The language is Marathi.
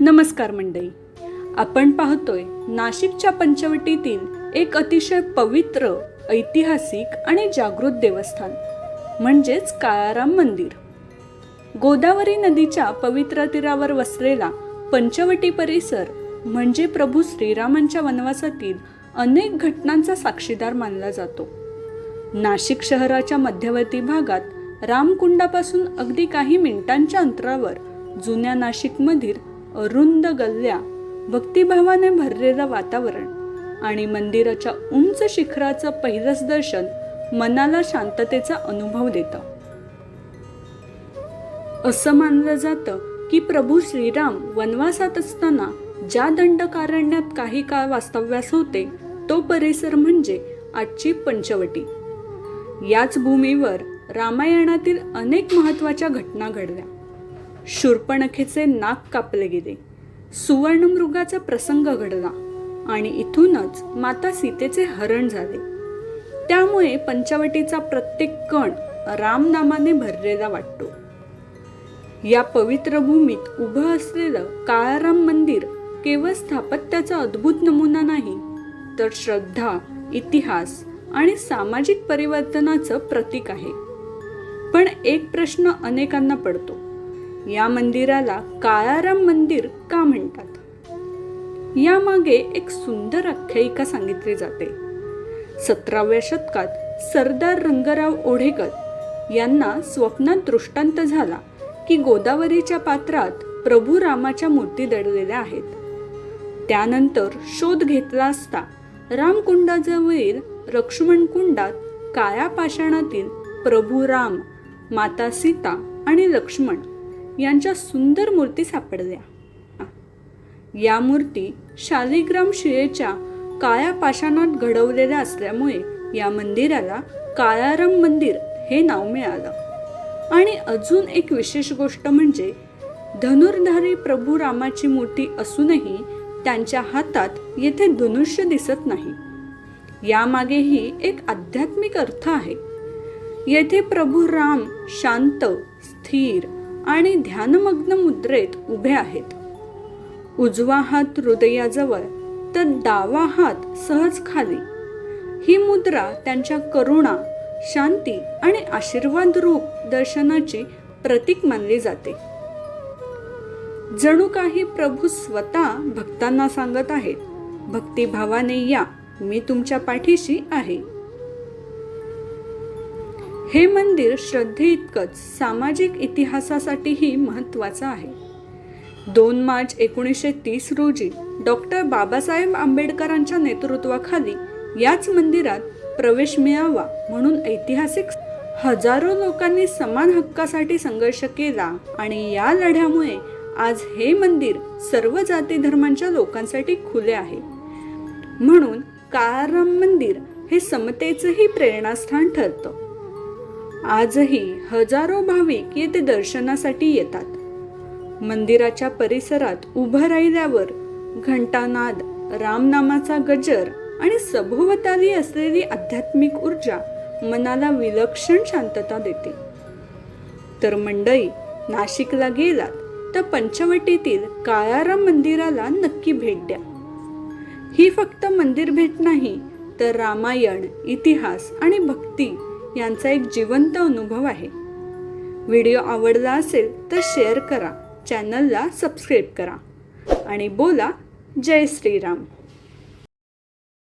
नमस्कार मंडळी, आपण पाहतोय नाशिकच्या पंचवटीतील एक अतिशय पवित्र, ऐतिहासिक आणि जागृत देवस्थान म्हणजेच काळाराम मंदिर. गोदावरी नदीच्या पवित्र तीरावर वसलेला पंचवटी परिसर म्हणजे प्रभू श्रीरामांच्या वनवासातील अनेक घटनांचा साक्षीदार मानला जातो. नाशिक शहराच्या मध्यवर्ती भागात रामकुंडापासून अगदी काही मिनिटांच्या अंतरावर जुन्या नाशिकमधील अरुंद गल्ल्या, भक्तिभावाने भरलेलं वातावरण आणि मंदिराच्या उंच शिखराचं पहिलंच दर्शन मनाला शांततेचा अनुभव देतं. असं मानलं जातं की प्रभू श्रीराम वनवासात असताना ज्या दंडकारण्यात काही काळ वास्तव्यास होते तो परिसर म्हणजे आजची पंचवटी. याच भूमीवर रामायणातील अनेक महत्त्वाच्या घटना घडल्या. शूर्पणखेचे नाक कापले गेले, सुवर्णमृगाचा प्रसंग घडला आणि इथूनच माता सीतेचे हरण झाले. त्यामुळे पंचवटीचा प्रत्येक कण रामनामाने भरलेला वाटतो. या पवित्र भूमीत उभं असलेलं काळाराम मंदिर केवळ स्थापत्याचा अद्भुत नमुना नाही, तर श्रद्धा, इतिहास आणि सामाजिक परिवर्तनाचं प्रतीक आहे. पण एक प्रश्न अनेकांना पडतो, या मंदिराला काळाराम मंदिर का म्हणतात? यामागे एक सुंदर आख्यायिका सांगितली जाते. 17व्या शतकात सरदार रंगराव ओढेकर यांना स्वप्नात दृष्टांत झाला की गोदावरीच्या पात्रात प्रभू रामाच्या मूर्ती दडलेल्या आहेत. त्यानंतर शोध घेतला असता रामकुंडाजवळील लक्ष्मण कुंडात काळ्या पाषाणातील प्रभू राम, माता सीता आणि लक्ष्मण यांच्या सुंदर मूर्ती सापडल्या. या मूर्ती शालिग्राम शिळेच्या काळ्या पाषाणात घडवलेल्या असल्यामुळे या मंदिराला काळाराम मंदिर हे नाव मिळालं. आणि अजून एक विशेष गोष्ट म्हणजे धनुर्धारी प्रभू रामाची मूर्ती असूनही त्यांच्या हातात येथे धनुष्य दिसत नाही. यामागेही एक आध्यात्मिक अर्थ आहे. येथे प्रभू राम शांत, स्थिर आणि ध्यानमग्न मुद्रेत उभे आहेत. उजवा हात हृदयाजवळ तर डावा हात सहज खाली. ही मुद्रा त्यांच्या करुणा, शांती आणि आशीर्वाद रूप दर्शनाची प्रतीक मानली जाते. जणू काही प्रभू स्वतः भक्तांना सांगत आहेत, भक्तिभावाने या, मी तुमच्या पाठीशी आहे. हे मंदिर श्रद्धे इतकंच सामाजिक इतिहासासाठीही महत्त्वाचं आहे. 2 मार्च 1930 रोजी डॉक्टर बाबासाहेब आंबेडकरांच्या नेतृत्वाखाली याच मंदिरात प्रवेश मिळावा म्हणून ऐतिहासिक हजारो लोकांनी समान हक्कासाठी संघर्ष केला आणि या लढ्यामुळे आज हे मंदिर सर्व जाती धर्मांच्या लोकांसाठी खुले आहे. म्हणून काळाराम मंदिर हे समतेचंही प्रेरणास्थान ठरतं. आजही हजारो भाविक येथे दर्शनासाठी येतात. मंदिराच्या परिसरात उभं राहिल्यावर घंटानाद, रामनामाचा गजर आणि सभोवताली असलेली आध्यात्मिक ऊर्जा मनाला विलक्षण शांतता देते. तर मंडळी, नाशिकला गेलात तर पंचवटीतील काळाराम मंदिराला नक्की भेट द्या. ही फक्त मंदिर भेट नाही, तर रामायण, इतिहास आणि भक्ती यांचा एक जिवंत अनुभव आहे. व्हिडिओ आवडला असेल तर शेअर करा, चॅनलला सबस्क्राईब करा आणि बोला जय श्रीराम.